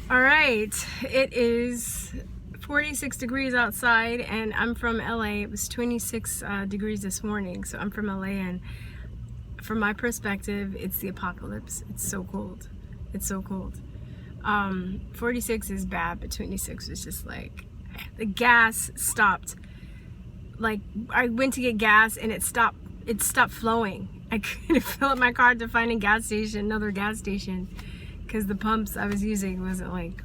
All right, it is 46 degrees outside and I'm from LA. It was 26 degrees this morning, so I'm from LA, and from my perspective, it's the apocalypse. It's so cold. It's so cold. 46 is bad, but 26 was just like, the gas stopped. Like, I went to get gas and it stopped flowing. I couldn't fill up my car to find another gas station, because the pumps I was using wasn't like,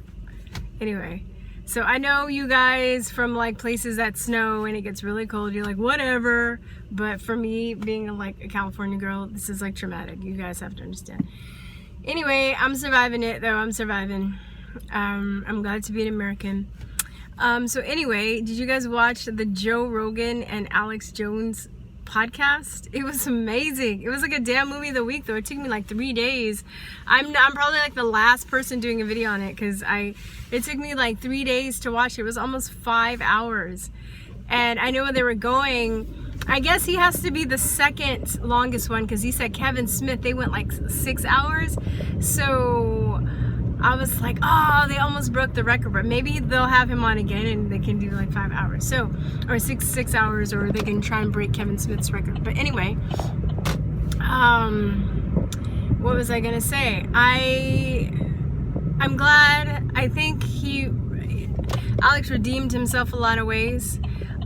anyway. So I know you guys from like places that snow and it gets really cold, you're like whatever, but for me, being like a California girl, this is like traumatic. You guys have to understand. Anyway, I'm surviving it though. I'm surviving. I'm glad to be an American. So anyway, did you guys watch the Joe Rogan and Alex Jones podcast? It was amazing. It was like a damn movie of the week though. It took me like 3 days. I'm probably like the last person doing a video on it, because it took me like 3 days to watch it. It was almost 5 hours, and I know where they were going. I guess he has to be the second longest one, because he said Kevin Smith, they went like 6 hours. So I was like, oh, they almost broke the record, but maybe they'll have him on again and they can do like 5 hours. So, or six hours, or they can try and break Kevin Smith's record. But anyway, what was I gonna say? I'm glad. I think Alex redeemed himself a lot of ways.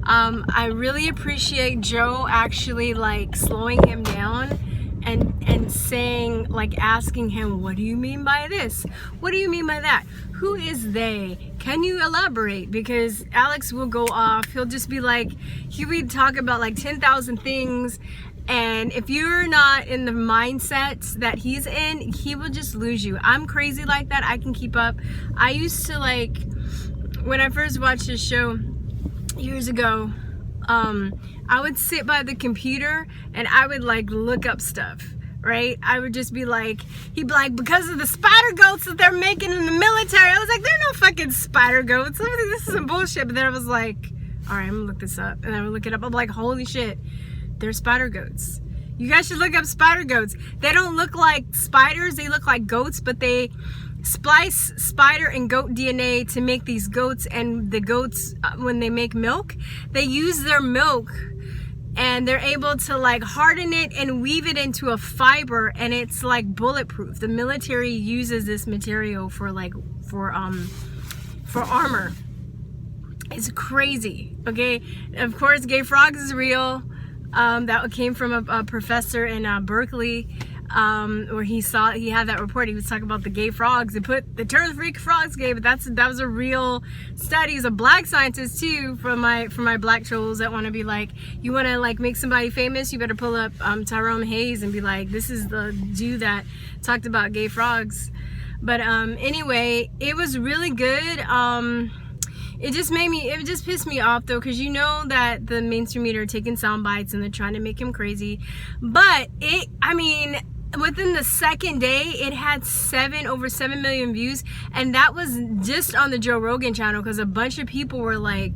I really appreciate Joe actually like slowing him down and saying, like, asking him, what do you mean by this? What do you mean by that? Who is they? Can you elaborate? Because Alex will go off. He'll just be like, he would talk about like 10,000 things. And if you're not in the mindset that he's in, he will just lose you. I'm crazy like that. I can keep up. I used to, like, when I first watched this show years ago, I would sit by the computer and I would like look up stuff, right? I would just be like, he'd be like, because of the spider goats that they're making in the military. I was like, there are no fucking spider goats. This is some bullshit. But then I was like, all right, I'm gonna look this up. And I would look it up. I'm like, holy shit, they're spider goats. You guys should look up spider goats. They don't look like spiders, they look like goats, but they splice spider and goat DNA to make these goats. And the goats, when they make milk, they use their milk and they're able to like harden it and weave it into a fiber, and it's like bulletproof. The military uses this material for armor. It's crazy. Okay, of course, gay frogs is real. That came from a professor in Berkeley, where he had that report. He was talking about the gay frogs. They turned freak frogs gay, but that was a real study. He's a black scientist too, for my black trolls that want to be like, you want to like make somebody famous, you better pull up Tyrone Hayes and be like, this is the dude that talked about gay frogs. But anyway, it was really good. It just pissed me off though, because you know that the mainstream media are taking sound bites and they're trying to make him crazy. But within the second day, it had over 7 million views, and that was just on the Joe Rogan channel, because a bunch of people were like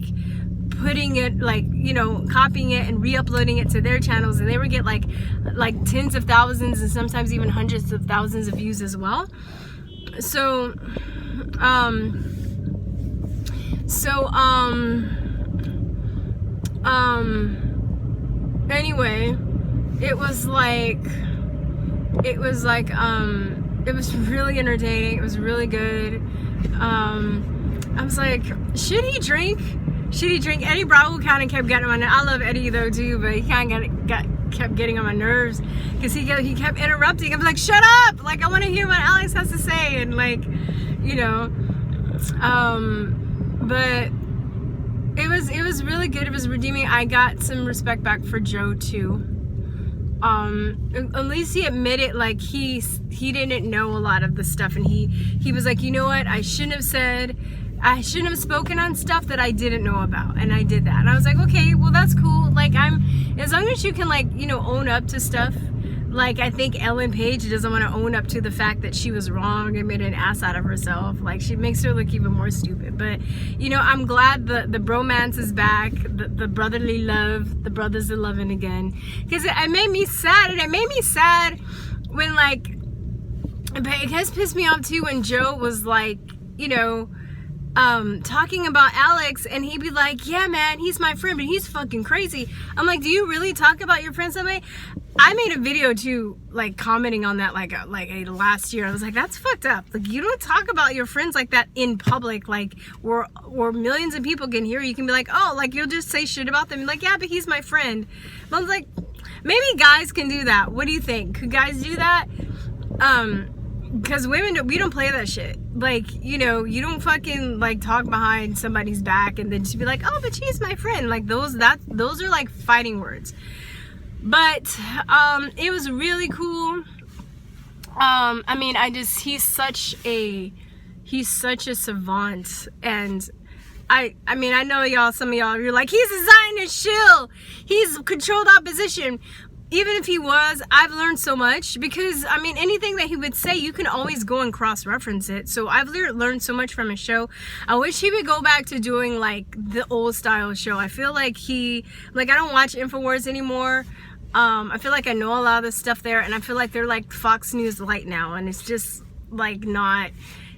putting it, like, you know, copying it and re-uploading it to their channels, and they would get like tens of thousands and sometimes even hundreds of thousands of views as well. So anyway, it was really entertaining. It was really good. I was like, should he drink? Eddie Bravo kind of kept getting on my nerves. I love Eddie though too, but he kind of kept getting on my nerves, because he kept interrupting. I was like, shut up! Like, I want to hear what Alex has to say, and like, you know, but it was really good. It was redeeming. I got some respect back for Joe too. At least he admitted like he didn't know a lot of the stuff, and he was like, you know what, I shouldn't have spoken on stuff that I didn't know about, and I did that. And I was like, okay, well, that's cool. Like, as long as you can, like, you know, own up to stuff. Like, I think Ellen Page doesn't want to own up to the fact that she was wrong and made an ass out of herself. Like, she makes her look even more stupid. But, you know, I'm glad the bromance is back, the brotherly love, the brothers are loving again. Because it made me sad, and it made me sad when, like, it has pissed me off too when Joe was like, you know, talking about Alex, and he'd be like, yeah man, he's my friend, but he's fucking crazy. I'm like, do you really talk about your friends that way? I made a video too, like commenting on that like last year. I was like, that's fucked up. Like, you don't talk about your friends like that in public, like where millions of people can hear you. Can be like, oh, like you'll just say shit about them, like, yeah, but he's my friend. But I was like, maybe guys can do that. What do you think? Could guys do that? Because women, we don't play that shit. Like, you know, you don't fucking like talk behind somebody's back and then just be like, oh, but she's my friend. Like those are like fighting words. But it was really cool. I mean, he's such a savant, and I mean, I know some of y'all, you're like, he's a Zionist shill, he's controlled opposition. Even if he was, I've learned so much, because I mean, anything that he would say, you can always go and cross-reference it. So I've learned so much from his show. I wish he would go back to doing like the old style show. I feel like I don't watch InfoWars anymore. I feel like I know a lot of the stuff there, and I feel like they're like Fox News Light now, and it's just like not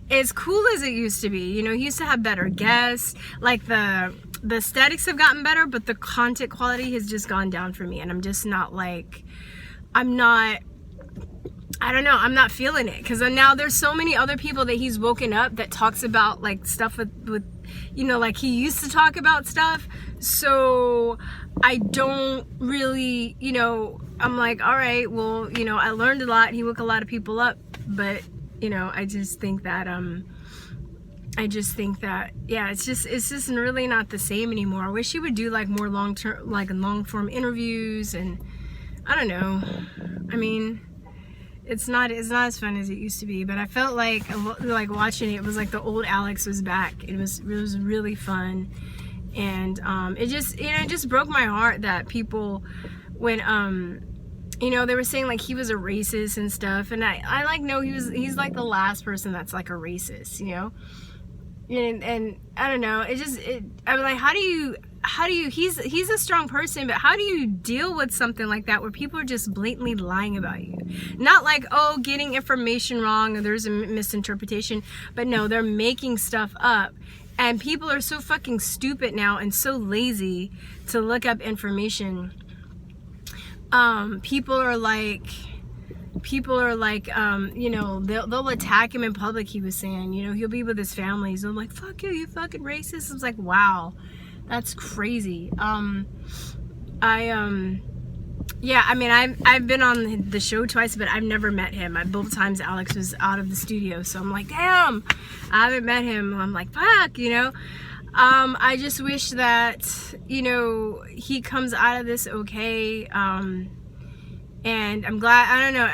as cool as it used to be. You know, he used to have better guests, like the aesthetics have gotten better, but the content quality has just gone down for me, and I'm just not like, I don't know, I'm not feeling it, because now there's so many other people that he's woken up that talks about like stuff with you know, like he used to talk about stuff. So I don't really, you know, I'm like, all right, well, you know, I learned a lot. He woke a lot of people up, but you know, I just think that yeah, it's just really not the same anymore. I wish he would do like more long form interviews, and I don't know. I mean, it's not as fun as it used to be, but I felt like watching it was like the old Alex was back. It was really fun, and it just broke my heart that people, when you know, they were saying like he was a racist and stuff, and I like, no, he's like the last person that's like a racist, you know. And I don't know, I'm like, how do you he's a strong person, but how do you deal with something like that where people are just blatantly lying about you? Not like, oh, getting information wrong or there's a misinterpretation, but no, they're making stuff up. And people are so fucking stupid now and so lazy to look up information. People are like, you know, they'll attack him in public. He was saying, you know, he'll be with his families. They're like, fuck you, you fucking racist. I was like, wow, that's crazy. Yeah, I mean, I've been on the show twice, but I've never met him. Both times Alex was out of the studio, so I'm like, damn, I haven't met him. I'm like, fuck, you know. I just wish that, you know, he comes out of this okay. And I'm glad, I don't know,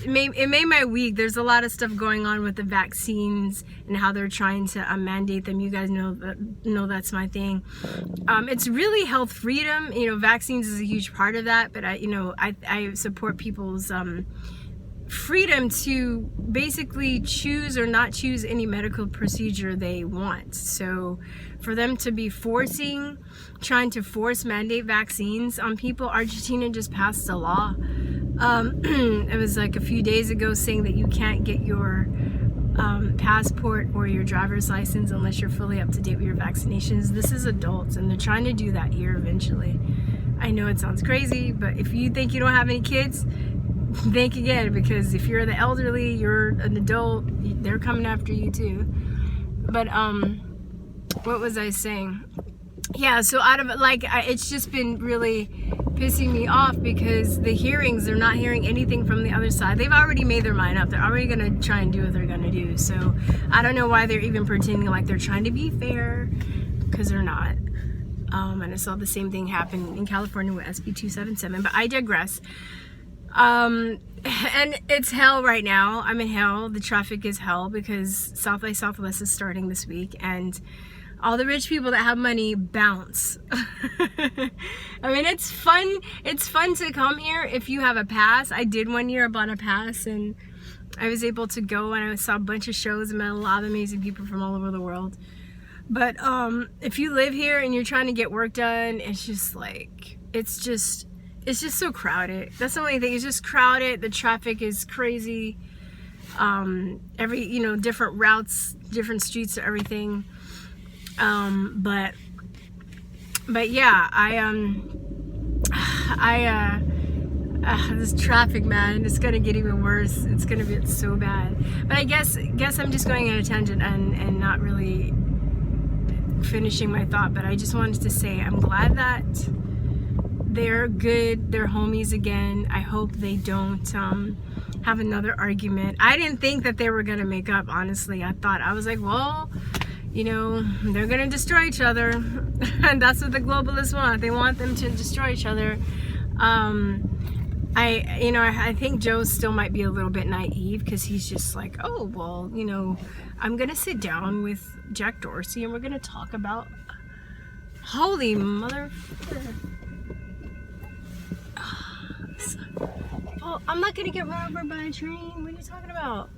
it made my week. There's a lot of stuff going on with the vaccines and how they're trying to mandate them. You guys know that's my thing. It's really health freedom. You know, vaccines is a huge part of that, but I support people's freedom to basically choose or not choose any medical procedure they want. So for them to be trying to mandate vaccines on people, Argentina just passed a law. It was like a few days ago saying that you can't get your passport or your driver's license unless you're fully up to date with your vaccinations. This is adults, and they're trying to do that here eventually. I know it sounds crazy, but if you think you don't have any kids, think again, because if you're the elderly, you're an adult, they're coming after you too. But what was I saying? Yeah, so it's just been really pissing me off, because the hearings, they're not hearing anything from the other side. They've already made their mind up. They're already gonna try and do what they're gonna do. So I don't know why they're even pretending like they're trying to be fair, because they're not. And I saw the same thing happen in California with SB 277, but I digress. And it's hell right now. I'm in hell. The traffic is hell, because South by Southwest is starting this week, and all the rich people that have money bounce. I mean, it's fun. It's fun to come here if you have a pass. I did one year, I bought a pass, and I was able to go, and I saw a bunch of shows and met a lot of amazing people from all over the world. But if you live here and you're trying to get work done, it's just like, it's just so crowded. That's the only thing. It's just crowded. The traffic is crazy. every, you know, different routes, different streets to everything. But yeah, this traffic, man, it's gonna get even worse. It's gonna get so bad. But I guess I'm just going on a tangent and not really finishing my thought. But I just wanted to say I'm glad that they're good, they're homies again. I hope they don't have another argument. I didn't think that they were gonna make up, honestly. I was like, well, you know, they're gonna destroy each other. And that's what the globalists want. They want them to destroy each other. I think Joe still might be a little bit naive, because he's just like, oh, well, you know, I'm gonna sit down with Jack Dorsey and we're gonna talk about, holy mother. Well, I'm not gonna get run over by a train. What are you talking about?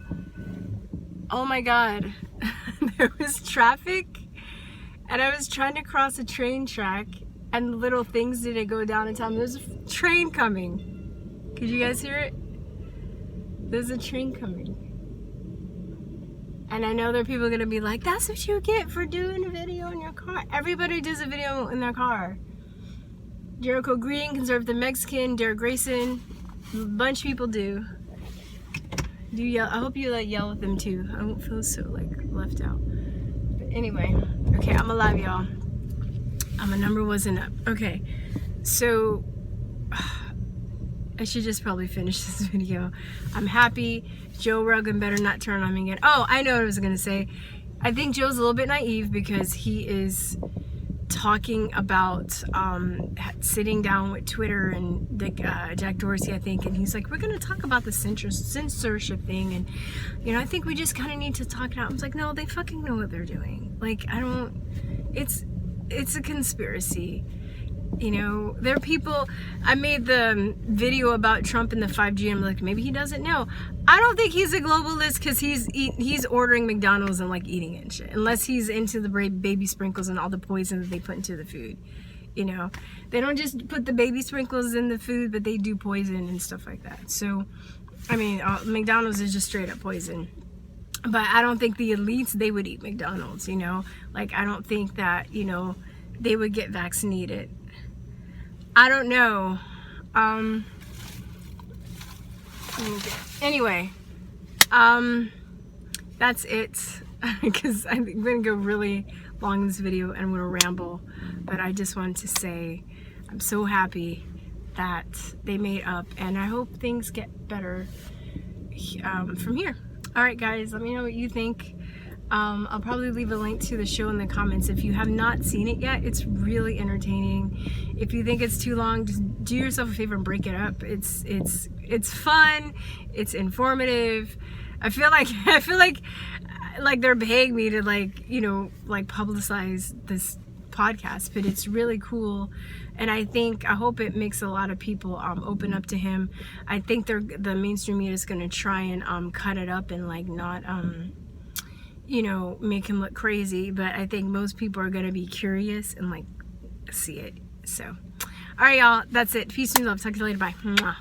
Oh my God. There was traffic and I was trying to cross a train track and little things didn't go down in time. There's a train coming. Could you guys hear it? There's a train coming. And I know there are people gonna be like, that's what you get for doing a video in your car. Everybody does a video in their car. Jericho Green, Conservative Mexican, Derek Grayson, a bunch of people do. Do yell? I hope you like yell at them too. I won't feel so like left out. But anyway, okay, I'm alive, y'all. My number wasn't up. Okay, so I should just probably finish this video. I'm happy. Joe Rogan better not turn on me again. Oh, I know what I was gonna say. I think Joe's a little bit naive because he is talking about sitting down with Twitter and Jack Dorsey, I think, and he's like, we're gonna talk about the censorship thing, and you know, I think we just kind of need to talk it out. I was like, no, they fucking know what they're doing. Like, it's a conspiracy. You know, there are people. I made the video about Trump and the 5G, and I'm like, maybe he doesn't know. I don't think he's a globalist because he's ordering McDonald's and like eating it and shit. Unless he's into the baby sprinkles and all the poison that they put into the food. You know, they don't just put the baby sprinkles in the food, but they do poison and stuff like that. So, I mean, McDonald's is just straight up poison. But I don't think the elites, they would eat McDonald's, you know. Like, I don't think that, you know, they would get vaccinated. I don't know. Anyway, that's it. Because I'm going to go really long in this video and I'm going to ramble. But I just wanted to say I'm so happy that they made up. And I hope things get better from here. Alright guys, let me know what you think. I'll probably leave a link to the show in the comments. If you have not seen it yet, it's really entertaining. If you think it's too long, just do yourself a favor and break it up. It's fun, it's informative. I feel like they're paying me to, like, you know, like publicize this podcast, but it's really cool. And I hope it makes a lot of people open up to him. I think the mainstream media is going to try and cut it up and like not you know, make him look crazy, but I think most people are gonna be curious and like see it. So, all right, y'all, that's it. Peace and love. Talk to you later. Bye. Mwah.